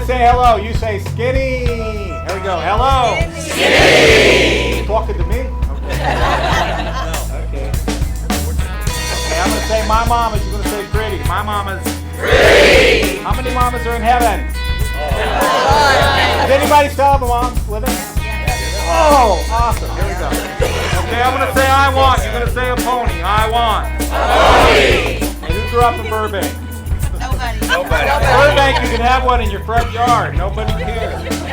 say hello. You say skinny. Here we go. Hello. Skinny. You talking to me? Okay. Okay, I'm going to say my mama. You're going to say pretty. My mama's Pretty. How many mamas are in heaven? Does anybody still have a mom with us? Oh, awesome. Here we go. Okay, I'm going to say I want. You're going to say a pony. I want. Pony. And who grew up in Burbank? Nobody. Burbank, you can have one in your front yard. Nobody cares.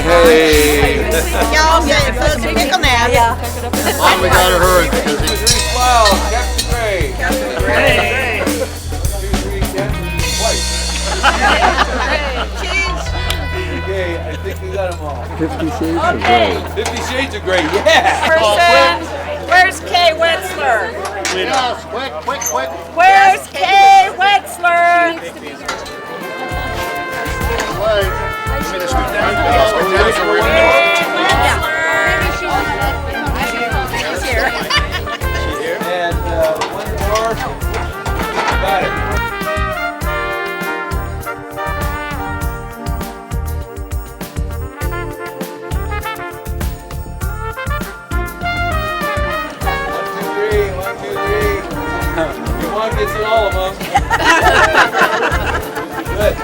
Hey! Y'all say pick on that. Yeah. We gotta hurry because it's 12, Captain Gray. Captain Gray. 2, 3, Captain White. Okay, I think we got them all. 50 Shades of Grey. 50 Shades of Grey, yeah! Where's Kay Wetzler? Yes, quick. Where's Kay Wetzler? She's here. And one more. Got it. One, two, three. Your mom gets in all of them. Good.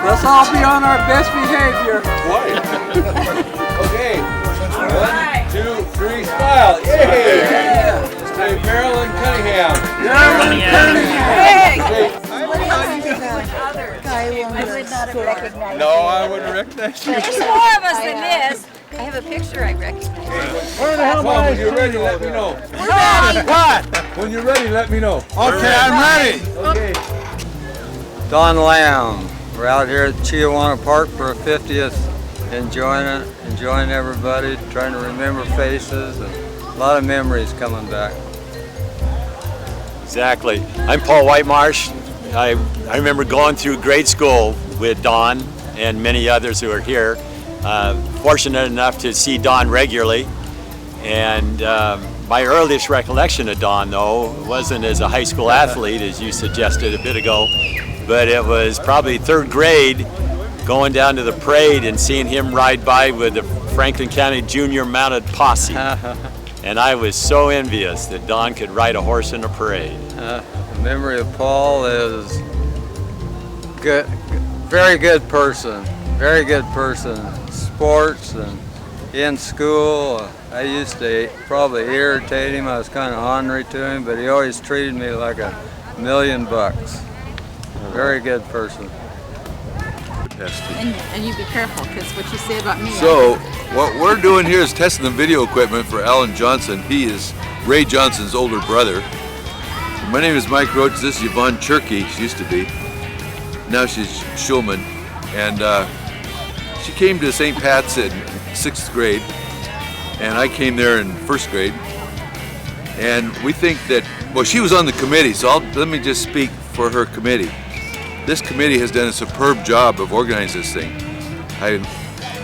Let's all be on our best behavior. White. Okay. 1, 2, 3, smile. Yay! Hey, Marilyn Cunningham. Hey! No, I wouldn't recognize you. There's more of us than this. I have a picture I recognize. Where the hell when you're ready, let me know. What? When you're ready, let me know. Okay, I'm ready. Okay. Don Lamb. We're out here at Chiawana Park for a 50th, enjoying everybody, trying to remember faces, and a lot of memories coming back. Exactly. I'm Paul Whitemarsh. I remember going through grade school with Don and many others who are here. Fortunate enough to see Don regularly. And my earliest recollection of Don, though, wasn't as a high school athlete, as you suggested a bit ago, but it was probably third grade, going down to the parade and seeing him ride by with the Franklin County Junior Mounted Posse. And I was so envious that Don could ride a horse in a parade. The memory of Paul is good, very good person, sports and in school. I used to probably irritate him. I was kind of ornery to him, but he always treated me like $1,000,000. Very good person. And you be careful, because what you say about me. So, what we're doing here is testing the video equipment for Alan Johnson. He is Ray Johnson's older brother. My name is Mike Roach. This is Yvonne Cherky. She used to be. Now she's Schulman. And she came to St. Pat's in 6th grade. And I came there in 1st grade. And we think that, well, she was on the committee, so let me just speak for her committee. This committee has done a superb job of organizing this thing. I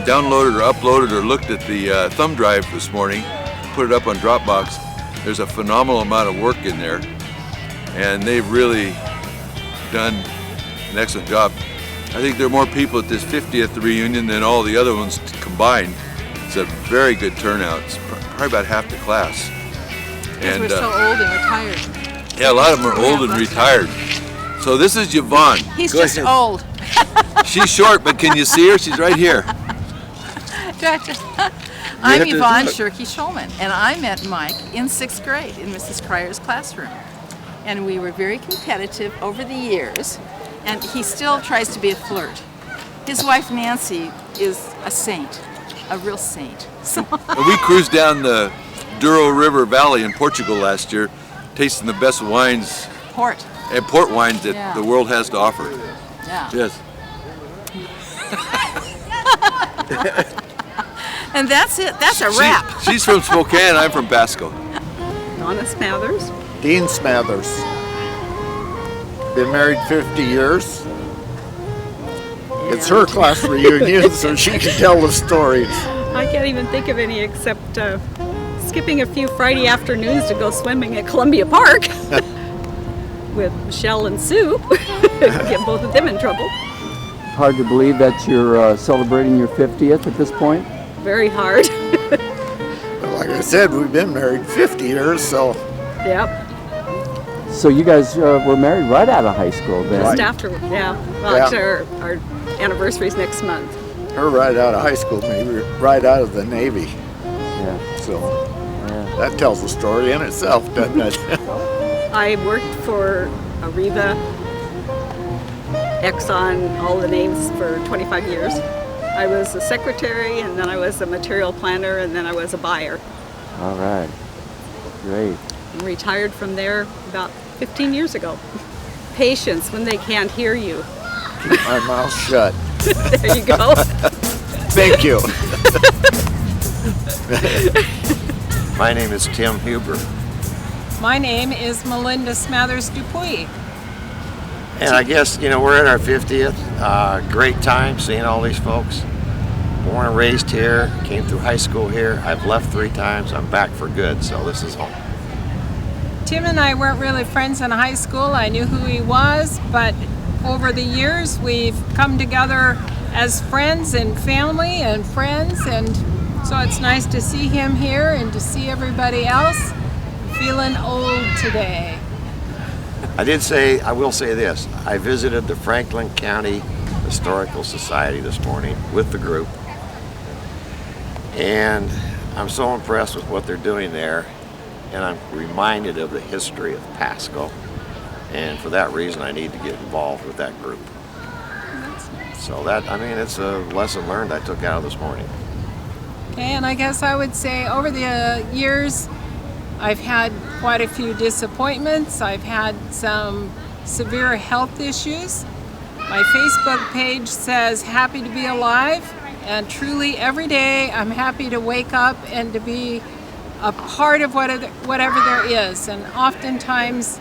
downloaded or uploaded or looked at the thumb drive this morning, put it up on Dropbox. There's a phenomenal amount of work in there, and they've really done an excellent job. I think there are more people at this 50th reunion than all the other ones combined. It's a very good turnout. It's probably about half the class. Because we're so old and retired. Yeah, a lot of them are old and retired. So this is Yvonne. He's Go just ahead. old. She's short, but can you see her? She's right here. I'm have to Yvonne do it. Shirkey-Schulman, and I met Mike in 6th grade in Mrs. Cryer's classroom. And we were very competitive over the years, and he still tries to be a flirt. His wife Nancy is a saint, a real saint. So We cruised down the Douro River Valley in Portugal last year, tasting the best wines port. and port wines that Yeah. the world has to offer. Yeah. Yes. And that's it. That's a wrap. She's from Spokane, I'm from Pasco. Donna Smathers. Dean Smathers. Been married 50 years. It's her class reunion, so she can tell the stories. I can't even think of any except skipping a few Friday afternoons to go swimming at Columbia Park with Michelle and Sue. Get both of them in trouble. Hard to believe that you're celebrating your 50th at this point. Very hard. But like I said, we've been married 50 years, so Yep. So you guys were married right out of high school then. Just after, yeah. Well, Yeah. actually, our anniversary's next month. her right out of high school, maybe right out of the Navy. Yeah. So Yeah. that tells a story in itself, doesn't it? I worked for Arriva, Exxon, all the names for 25 years. I was a secretary, and then I was a material planner, and then I was a buyer. All right. Great. And retired from there about 15 years ago. Patience when they can't hear you. Keep my mouth shut. There you go. Thank you. My name is Tim Huber, My name is Melinda Smathers Dupuy. and I guess, we're at our 50th. Great time seeing all these folks. Born and raised here, came through high school here. I've left 3 times. I'm back for good, so this is home. Tim and I weren't really friends in high school. I knew who he was, but over the years we've come together as friends and family and friends, and so it's nice to see him here and to see everybody else. Feeling old today. I will say this. I visited the Franklin County Historical Society this morning with the group, and I'm so impressed with what they're doing there, and I'm reminded of the history of Pasco, and for that reason I need to get involved with that group. So it's a lesson learned I took out of this morning. Okay, and I guess I would say over the years I've had quite a few disappointments. I've had some severe health issues. My Facebook page says happy to be alive, and truly every day I'm happy to wake up and to be a part of whatever there is. And oftentimes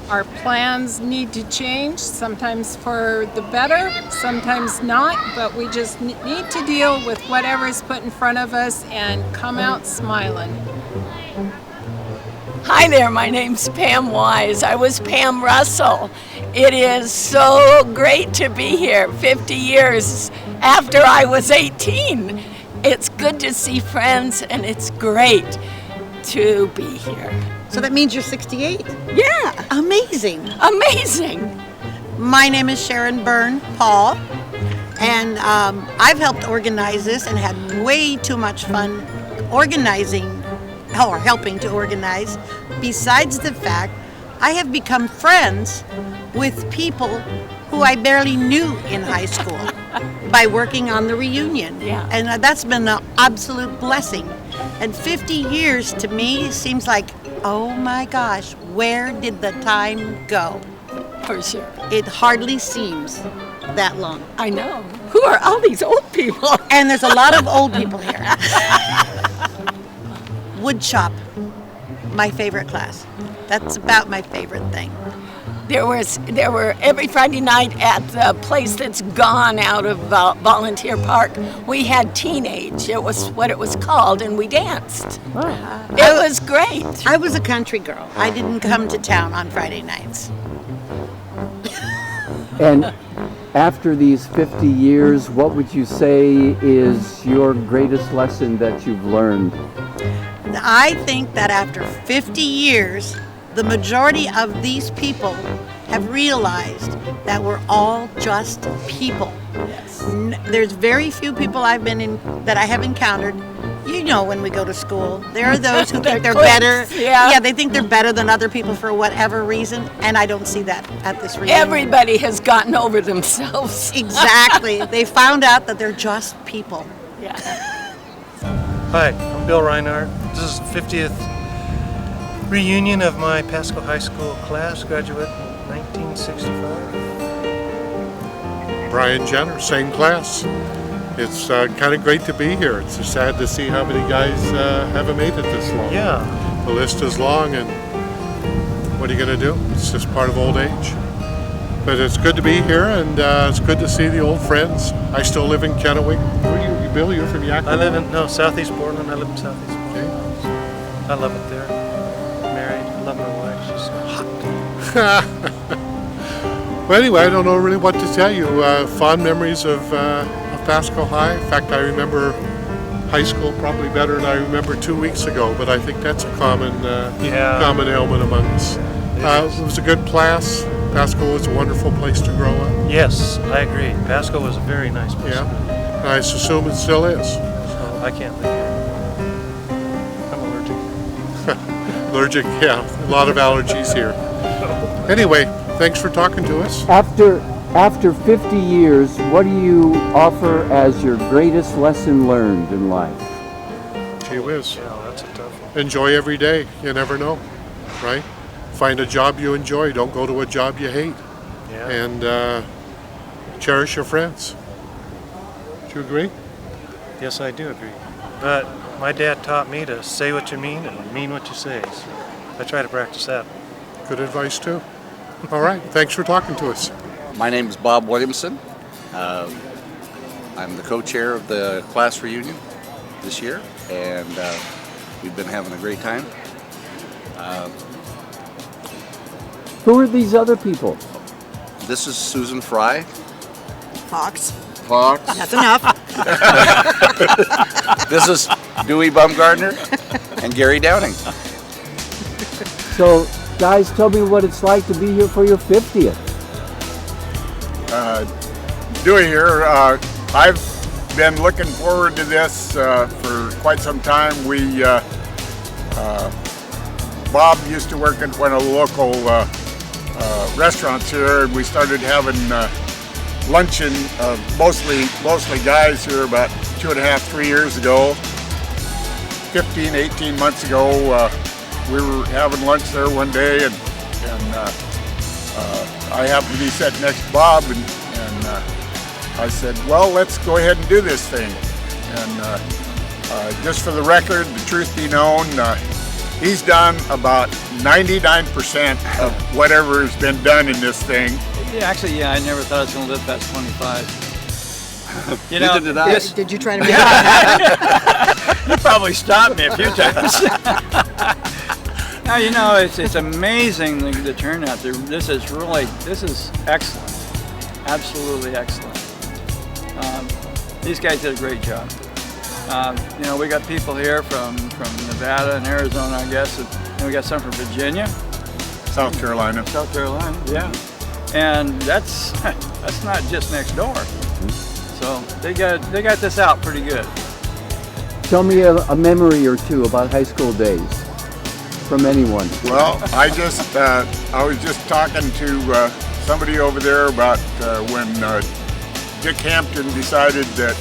our plans need to change, sometimes for the better, sometimes not, but we just need to deal with whatever is put in front of us and come out smiling. Hi there, my name's Pam Wise. I was Pam Russell. It is so great to be here 50 years after I was 18. It's good to see friends, and it's great to be here. So that means you're 68? Yeah, Amazing. amazing. My name is Sharon Byrne Paul, and I've helped organize this and had way too much fun organizing or helping to organize. Besides the fact, I have become friends with people who I barely knew in high school by working on the reunion. Yeah. And that's been an absolute blessing. And 50 years to me seems like, oh my gosh, where did the time go? For sure. It hardly seems that long. I know. Who are all these old people? And there's a lot of old people here. Wood shop, my favorite class. That's about my favorite thing. There were every Friday night at the place that's gone out of Volunteer Park. We had teenage. It was what it was called, and we danced. It was great. I was a country girl. I didn't come to town on Friday nights. And after these 50 years, what would you say is your greatest lesson that you've learned? And I think that after 50 years, the majority of these people have realized that we're all just people. Yes. There's very few people that I have encountered. You know, when we go to school, there are those who think they're better. Yeah. They think they're better than other people for whatever reason, and I don't see that at this reunion. Everybody has gotten over themselves. Exactly. They found out that they're just people. Yeah. Hi, I'm Bill Reinhardt. This is the 50th reunion of my Pasco High School class, graduate in 1965. Brian Jenner, same class. It's kind of great to be here. It's sad to see how many guys haven't made it this long. Yeah. The list is long, and what are you going to do? It's just part of old age. But it's good to be here, and it's good to see the old friends. I still live in Kennewick. Where are you, Bill? You're from Yakima? I live in, Southeast Portland. I live in Southeast Portland. I love it there. Married. I love my wife. She's hot. Well, anyway, I don't know really what to tell you. Fond memories of Pasco High. In fact, I remember high school probably better than I remember 2 weeks ago, but I think that's a common ailment among us. It was a good class. Pasco was a wonderful place to grow up. Yes, I agree. Pasco was a very nice place. Yeah, and I assume it still is. So I can't live here. I'm allergic. Allergic, yeah. A lot of allergies here. Anyway, thanks for talking to us. After 50 years, what do you offer as your greatest lesson learned in life? Gee whiz. Yeah, that's a tough one. Enjoy every day. You never know, right? Find a job you enjoy. Don't go to a job you hate. Yeah. And cherish your friends. Do you agree? Yes, I do agree. But my dad taught me to say what you mean and mean what you say. So I try to practice that. Good advice, too. All right. Thanks for talking to us. My name is Bob Williamson. I'm the co-chair of the class reunion this year, and we've been having a great time. Who are these other people? This is Susan Fry. Fox. That's enough. This is Dewey Baumgartner and Gary Downing. So, guys, tell me what it's like to be here for your 50th. Dewey here. I've been looking forward to this for quite some time. Bob used to work at one of the local restaurants here, and we started having luncheon, mostly guys here about 2.5, 3 years ago. 15, 18 months ago, we were having lunch there one day, and I happened to be sitting next to Bob, and I said, well, let's go ahead and do this thing. And just for the record, the truth be known, he's done about 99% of whatever has been done in this thing. Yeah, actually, I never thought I was going to live past 25. You know, Neither did I. Did you try to make it? You probably stopped me a few times. Now, you know, it's amazing the turnout. This is excellent. Absolutely excellent. These guys did a great job. You know, we got people here from Nevada and Arizona, I guess. And we got some from Virginia. South Carolina. South Carolina, yeah. And that's not just next door. So they got this out pretty good. Tell me a memory or two about high school days from anyone. Well, I was just talking to somebody over there about when Dick Hampton decided that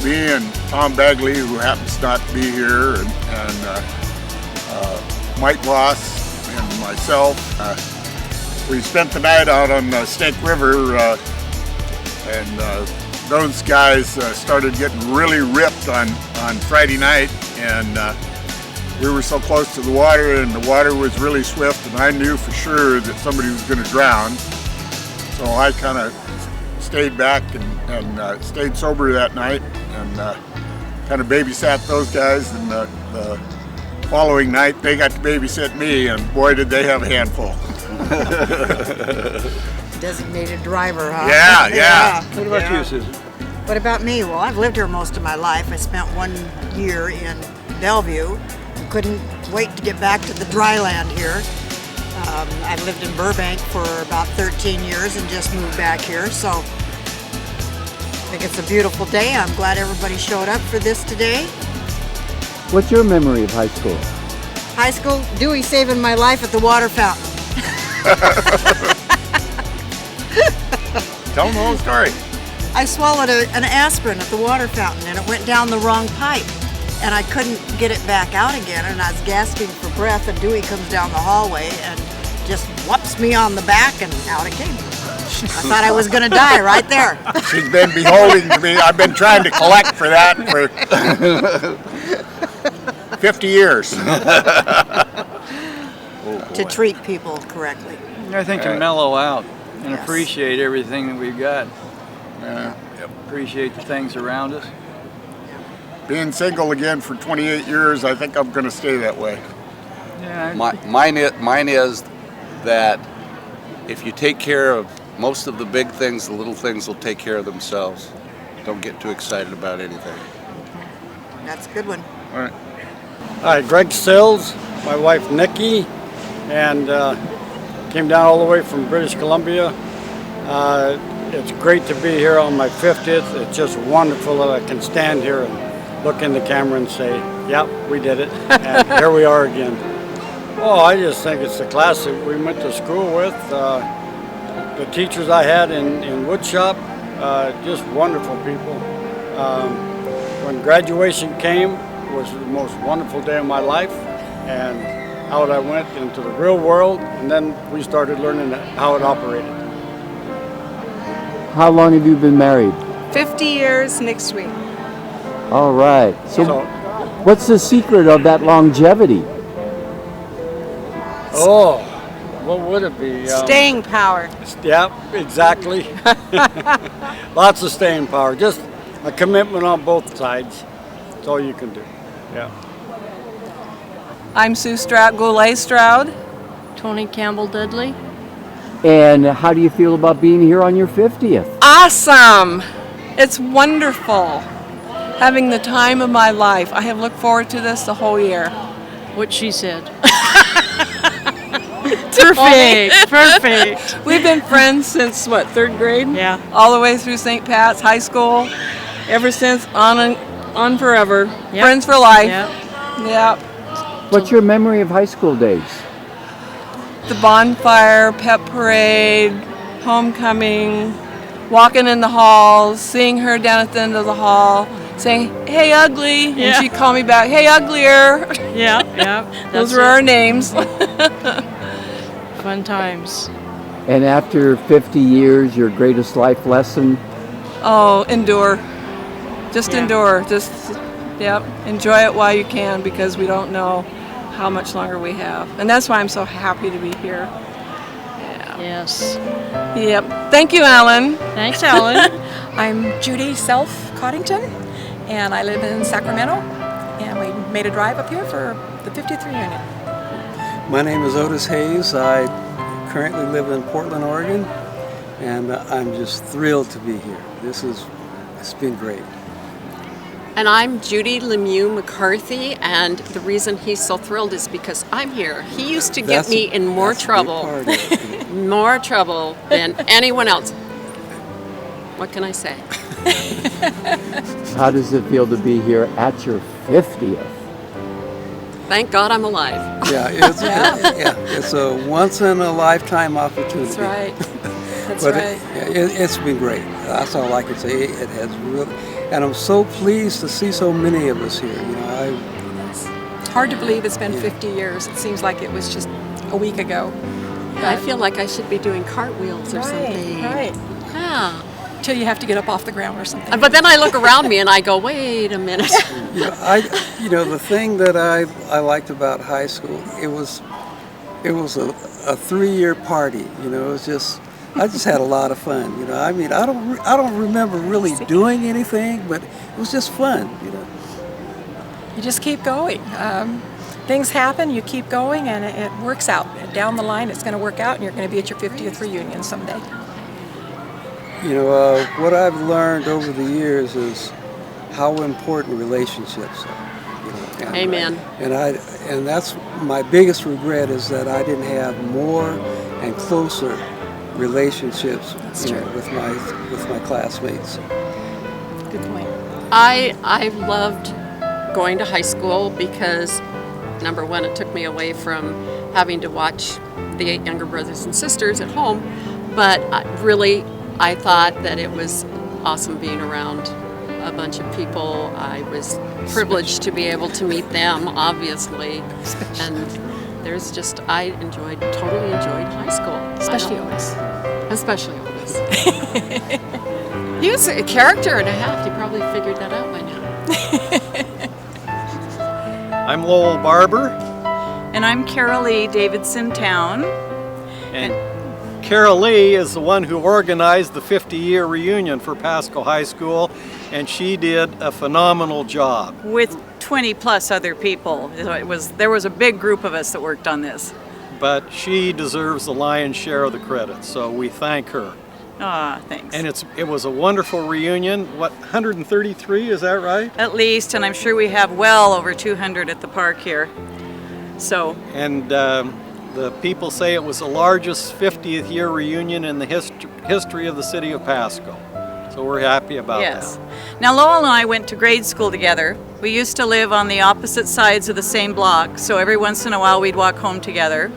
me and Tom Bagley, who happens not to be here, and Mike Ross and myself, we spent the night out on Snake River, and those guys started getting really ripped on Friday night, and we were so close to the water, and the water was really swift, and I knew for sure that somebody was going to drown. So I kind of stayed back and stayed sober that night, and kind of babysat those guys. And the following night, they got to babysit me, and boy, did they have a handful. Designated driver, huh? Yeah. What about you, Susan? What about me? Well, I've lived here most of my life. I spent 1 year in Bellevue. Couldn't wait to get back to the dry land here. I've lived in Burbank for about 13 years and just moved back here, so I think it's a beautiful day. I'm glad everybody showed up for this today. What's your memory of high school? High school, Dewey saving my life at the water fountain. Tell them the whole story. I swallowed an aspirin at the water fountain and it went down the wrong pipe. And I couldn't get it back out again, and I was gasping for breath, and Dewey comes down the hallway and just whops me on the back, and out it came. I thought I was gonna die right there. She's been beholding to me. I've been trying to collect for that for 50 years. To treat people correctly. I think to mellow out and appreciate everything that we've got. Appreciate the things around us. Being single again for 28 years, I think I'm going to stay that way. Yeah. Mine is that if you take care of most of the big things, the little things will take care of themselves. Don't get too excited about anything. That's a good one. All right. Hi, Greg Sills, my wife Nikki, and came down all the way from British Columbia. It's great to be here on my 50th. It's just wonderful that I can stand here and look in the camera and say, yep, we did it, and here we are again. Oh, I just think it's the class that we went to school with. The teachers I had in woodshop, just wonderful people. When graduation came, it was the most wonderful day of my life, and out I went into the real world, and then we started learning how it operated. How long have you been married? 50 years next week. All right. So what's the secret of that longevity? Oh, what would it be? Staying power. Yeah, exactly. Lots of staying power. Just a commitment on both sides. That's all you can do. Yeah. I'm Sue Goulet Stroud. Tony Campbell Dudley. And how do you feel about being here on your 50th? Awesome! It's wonderful. Having the time of my life. I have looked forward to this the whole year. What she said. Perfect. We've been friends since, what, 3rd grade? Yeah. All the way through St. Pat's High School. Ever since, on forever. Yep. Friends for life. Yep. What's your memory of high school days? The bonfire, pep parade, homecoming, walking in the halls, seeing her down at the end of the hall, saying, "Hey, ugly," and she'd call me back, "Hey, uglier." Yeah. Those were our names. Fun times. And after 50 years, your greatest life lesson? Oh, endure. Just endure. Just, enjoy it while you can, because we don't know how much longer we have. And that's why I'm so happy to be here. Yeah. Yes. Yep. Thank you, Alan. Thanks, Alan. I'm Judy Self-Coddington, and I live in Sacramento, and we made a drive up here for the 50th reunion. My name is Otis Hayes. I currently live in Portland, Oregon, and I'm just thrilled to be here. It's been great. And I'm Judy Lemieux McCarthy, and the reason he's so thrilled is because I'm here. He used to get me in more trouble, more trouble than anyone else. What can I say? How does it feel to be here at your 50th? Thank God I'm alive. It's a once-in-a-lifetime opportunity. That's right. That's but right. It's been great. That's all I can say. It has really, and I'm so pleased to see so many of us here. It's hard to believe it's been 50 years. It seems like it was just a week ago. I feel like I should be doing cartwheels or something. Right. Yeah. Till you have to get up off the ground or something. But then I look around me and I go, wait a minute. The thing that I liked about high school, it was a 3-year party. It was just, I just had a lot of fun. I don't remember really doing anything, but it was just fun. You just keep going. Things happen, you keep going, and it works out. Down the line, it's going to work out, and you're going to be at your 50th reunion someday. What I've learned over the years is how important relationships are. Amen. And that's my biggest regret, is that I didn't have more and closer relationships with my classmates. Good point. I loved going to high school because, number one, it took me away from having to watch the 8 younger brothers and sisters at home, but I thought that it was awesome being around a bunch of people. I was privileged to be able to meet them, obviously, and I totally enjoyed high school. Especially Otis. Especially Otis. He was a character and a half. You probably figured that out by now. I'm Lowell Barber. And I'm Carol Lee Davidson Town. And Carol Lee is the one who organized the 50-year reunion for Pasco High School, and she did a phenomenal job. With 20 plus other people. There was a big group of us that worked on this. But she deserves the lion's share of the credit, so we thank her. Thanks. And it was a wonderful reunion. What, 133, is that right? At least, and I'm sure we have well over 200 at the park here. So. And the people say it was the largest 50th year reunion in the history of the city of Pasco. So we're happy about yes. that. Now Lowell and I went to grade school together. We used to live on the opposite sides of the same block, so every once in a while we'd walk home together.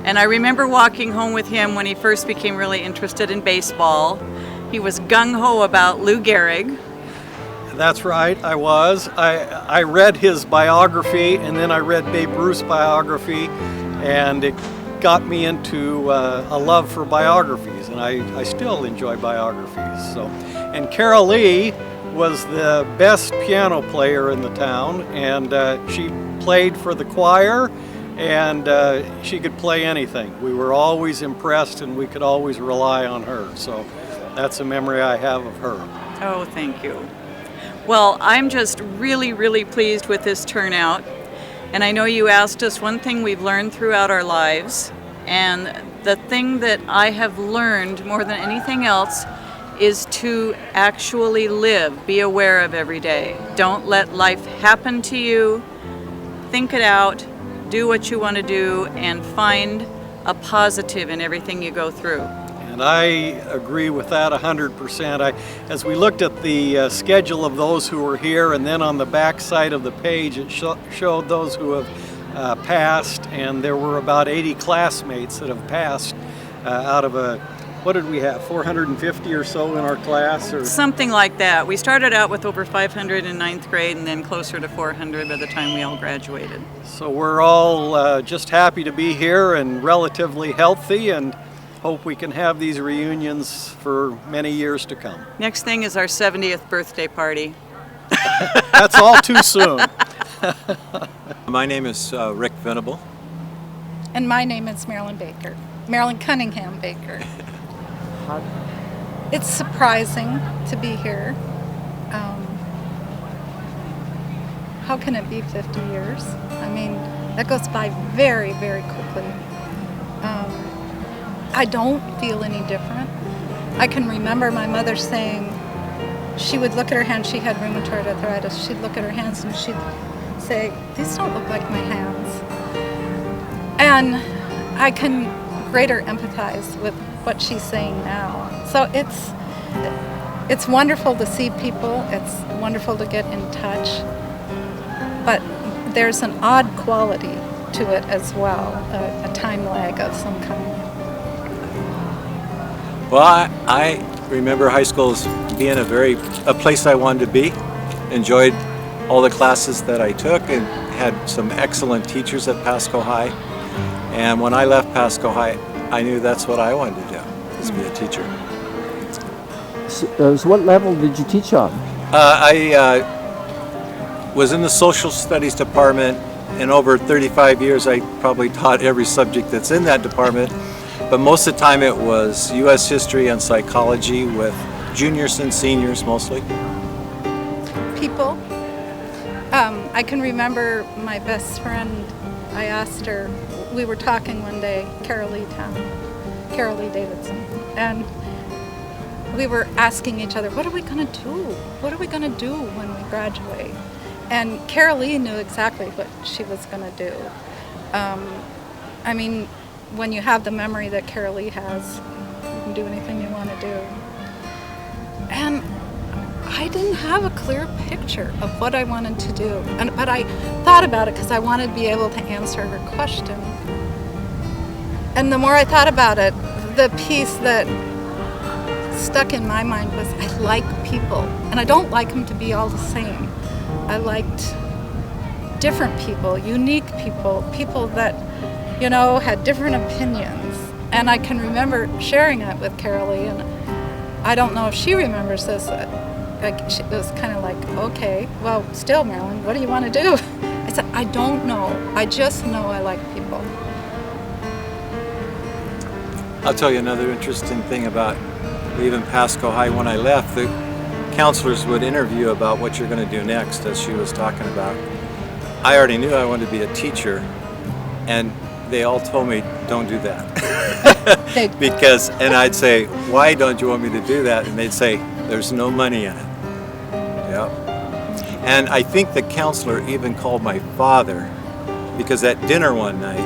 And I remember walking home with him when he first became really interested in baseball. He was gung-ho about Lou Gehrig. That's right, I was. I read his biography, and then I read Babe Ruth's biography, and it got me into a love for biographies, and I still enjoy biographies. And Carol Lee was the best piano player in the town, and she played for the choir, and she could play anything. We were always impressed, and we could always rely on her. So that's a memory I have of her. Oh, thank you. Well, I'm just really, really pleased with this turnout. And I know you asked us one thing we've learned throughout our lives, and the thing that I have learned more than anything else is to actually live, be aware of every day. Don't let life happen to you. Think it out, do what you want to do, and find a positive in everything you go through. And I agree with that 100%. As we looked at the schedule of those who were here, and then on the back side of the page it showed those who have passed, and there were about 80 classmates that have passed out of what did we have, 450 or so in our class? Or something like that. We started out with over 500 in 9th grade, and then closer to 400 by the time we all graduated. So we're all just happy to be here and relatively healthy, and hope we can have these reunions for many years to come. Next thing is our 70th birthday party. That's all too soon. My name is Rick Venable. And my name is Marilyn Baker. Marilyn Cunningham Baker. It's surprising to be here. How can it be 50 years? I mean, that goes by very, very quickly. I don't feel any different. I can remember my mother saying, she would look at her hands, she had rheumatoid arthritis, she'd look at her hands and she'd say, these don't look like my hands. And I can greater empathize with what she's saying now. So it's wonderful to see people, it's wonderful to get in touch, but there's an odd quality to it as well, a time lag of some kind. Well, I remember high school as being a place I wanted to be. Enjoyed all the classes that I took and had some excellent teachers at Pasco High. And when I left Pasco High, I knew that's what I wanted to do, is be a teacher. So what level did you teach on? I was in the social studies department, and over 35 years I probably taught every subject that's in that department. But most of the time it was U.S. history and psychology with juniors and seniors mostly. People. I can remember my best friend, I asked her, we were talking one day, Carol Lee Davidson, and we were asking each other, what are we going to do? What are we going to do when we graduate? And Carol Lee knew exactly what she was going to do. I mean, when you have the memory that Carol Lee has, you can do anything you want to do. And I didn't have a clear picture of what I wanted to do, but I thought about it because I wanted to be able to answer her question. And the more I thought about it, the piece that stuck in my mind was I like people, and I don't like them to be all the same. I liked different people, unique people, people that, you know, had different opinions. And I can remember sharing it with Carol Lee, and I don't know if she remembers this. It was kind of like, okay, well, still, Marilyn, what do you want to do? I said, I don't know. I just know I like people. I'll tell you another interesting thing about leaving Pasco High. When I left, the counselors would interview about what you're going to do next, as she was talking about. I already knew I wanted to be a teacher, and they all told me, don't do that. Because, and I'd say, why don't you want me to do that? And they'd say, there's no money in it. Yep. And I think the counselor even called my father, because at dinner one night,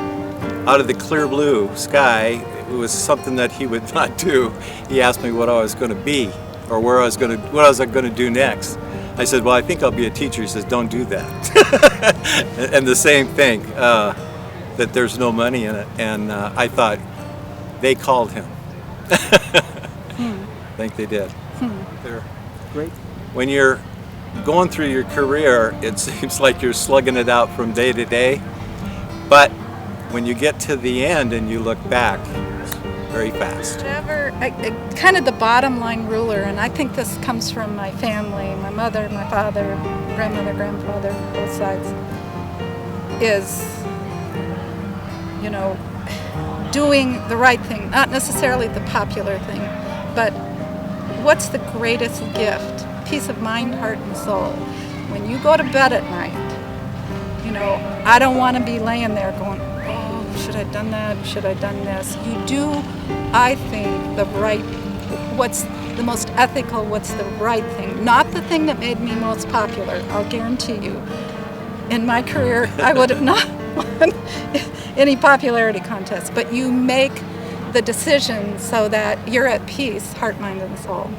out of the clear blue sky, it was something that he would not do. He asked me what I was going to be, or what I was going to do next. I said, well, I think I'll be a teacher. He says, don't do that. And the same thing, that there's no money in it. And I thought, they called him. I think they did. They're great. When you're going through your career, it seems like you're slugging it out from day to day. But when you get to the end and you look back, it's very fast. Kind of the bottom line ruler, and I think this comes from my family, my mother, my father, grandmother, grandfather, both sides, is, you know, doing the right thing, not necessarily the popular thing, but what's the greatest gift? Peace of mind, heart, and soul. When you go to bed at night, you know, I don't want to be laying there going, oh, should I have done that? Should I have done this? You do, I think, the right, what's the most ethical, what's the right thing. Not the thing that made me most popular, I'll guarantee you. In my career, I would have not won any popularity contest, but you make the decision so that you're at peace, heart, mind, and soul.